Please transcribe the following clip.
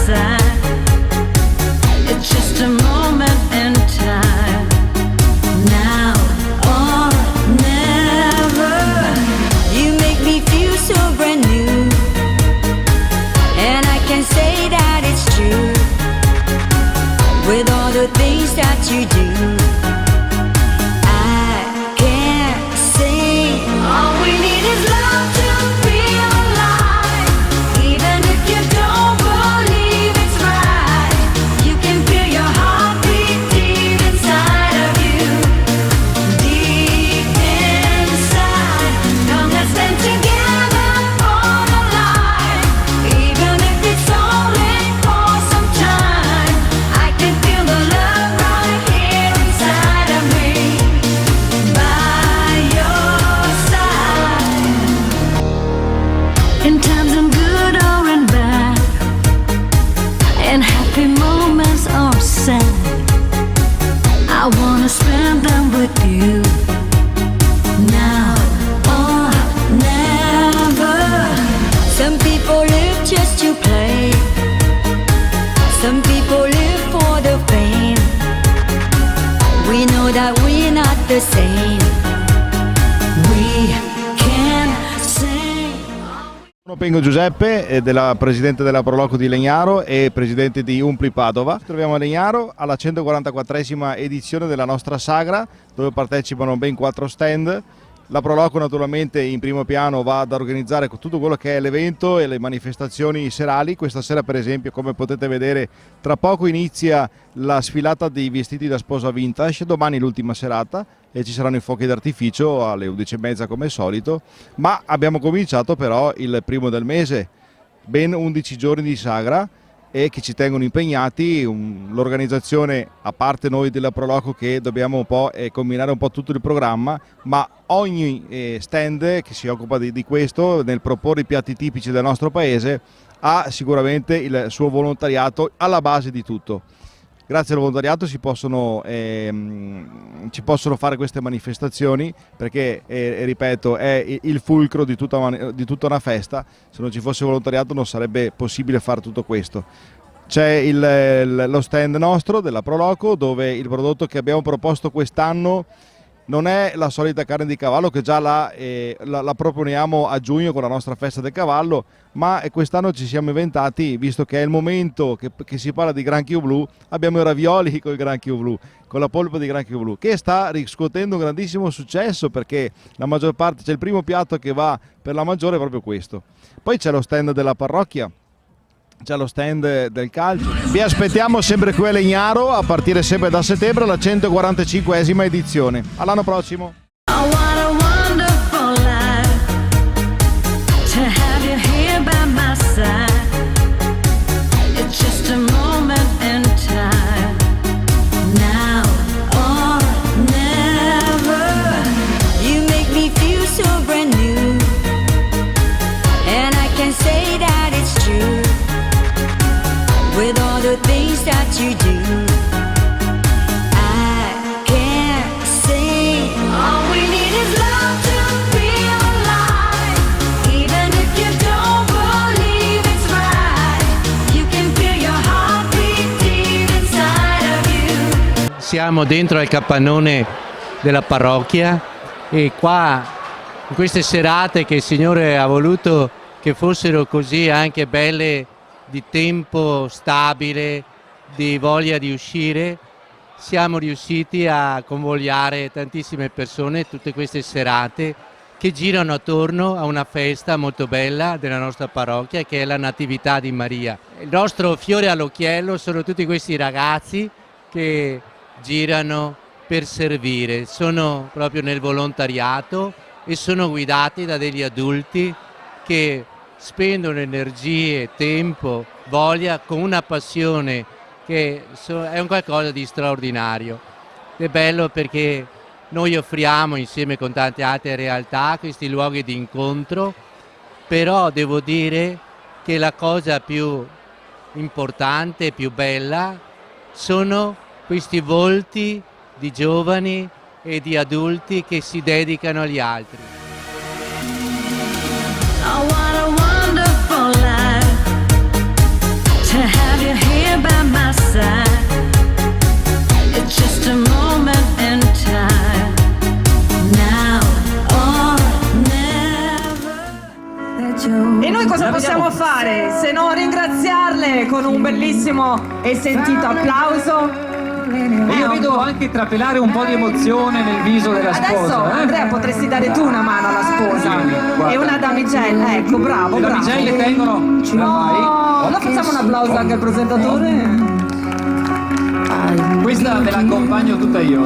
side. It's just a moment in time. Now or never. You make me feel so brand new, and I can say that it's true. With all the things that you do, I can't say. All we need is love to feel alive. Even if you don't believe it's right, you can feel your heartbeat deep inside of you. Deep inside. Come, let's stand together for the life. Even if it's only for some time, I can feel the love right here inside of me. By your side. In times I'm good or in bad, in happy moments or sad, I wanna spend them with you. Now or never. Some people live just to play. Some people live for the fame. We know that we're not the same. We can sing. Sono Pengo Giuseppe, presidente della Proloco di Legnaro e presidente di Umpli Padova. Ci troviamo a Legnaro alla 144esima edizione della nostra sagra, dove partecipano ben 4 stand. La Proloco naturalmente in primo piano va ad organizzare tutto quello che è l'evento e le manifestazioni serali. Questa sera per esempio, come potete vedere, tra poco inizia la sfilata dei vestiti da sposa vintage, domani l'ultima serata e ci saranno i fuochi d'artificio alle 11:30 come al solito, ma abbiamo cominciato però il primo del mese, ben 11 giorni di sagra e che ci tengono impegnati. L'organizzazione, a parte noi della Proloco che dobbiamo un po' combinare un po' tutto il programma, ma ogni stand che si occupa di questo, nel proporre i piatti tipici del nostro paese, ha sicuramente il suo volontariato alla base di tutto. Grazie al volontariato ci possono fare queste manifestazioni perché, ripeto, è il fulcro di tutta una festa. Se non ci fosse volontariato non sarebbe possibile fare tutto questo. C'è lo stand nostro della Proloco, dove il prodotto che abbiamo proposto quest'anno non è la solita carne di cavallo che già la proponiamo a giugno con la nostra festa del cavallo, ma quest'anno ci siamo inventati, visto che è il momento che si parla di granchio blu, abbiamo i ravioli con il granchio blu, con la polpa di granchio blu, che sta riscuotendo un grandissimo successo perché la maggior parte, c'è il primo piatto che va per la maggiore è proprio questo. Poi c'è lo stand della parrocchia, c'è lo stand del calcio. Vi aspettiamo sempre qui a Legnaro a partire sempre da settembre alla 145esima edizione. All'anno prossimo. I want a wonderful life, to have you here by my side. It's just a moment in time. Now or never. You make me feel so brand new, and I can say that it's true. With all the things that you do, I can't say. All we need is love to feel alive. Even if you don't believe it's right, you can feel your heartbeat deep inside of you. Siamo dentro al capannone della parrocchia e qua in queste serate che il Signore ha voluto che fossero così anche belle, di tempo stabile, di voglia di uscire, siamo riusciti a convogliare tantissime persone tutte queste serate che girano attorno a una festa molto bella della nostra parrocchia che è la Natività di Maria. Il nostro fiore all'occhiello sono tutti questi ragazzi che girano per servire, sono proprio nel volontariato e sono guidati da degli adulti che spendono energie, tempo, voglia con una passione che è un qualcosa di straordinario. È bello perché noi offriamo insieme con tante altre realtà questi luoghi di incontro, però devo dire che la cosa più importante, più bella, sono questi volti di giovani e di adulti che si dedicano agli altri. I want a wonderful life, to have ringraziarle con un bellissimo e sentito applauso. E io vedo anche trapelare un po' di emozione nel viso della Adesso sposa. Andrea potresti dare tu una mano alla sposa guarda. e una damigella, ecco, bravo, Le bravo. damigelle tengono. Ce la Oh, allora facciamo un applauso anche al presentatore. fai? Questa me la accompagno tutta io.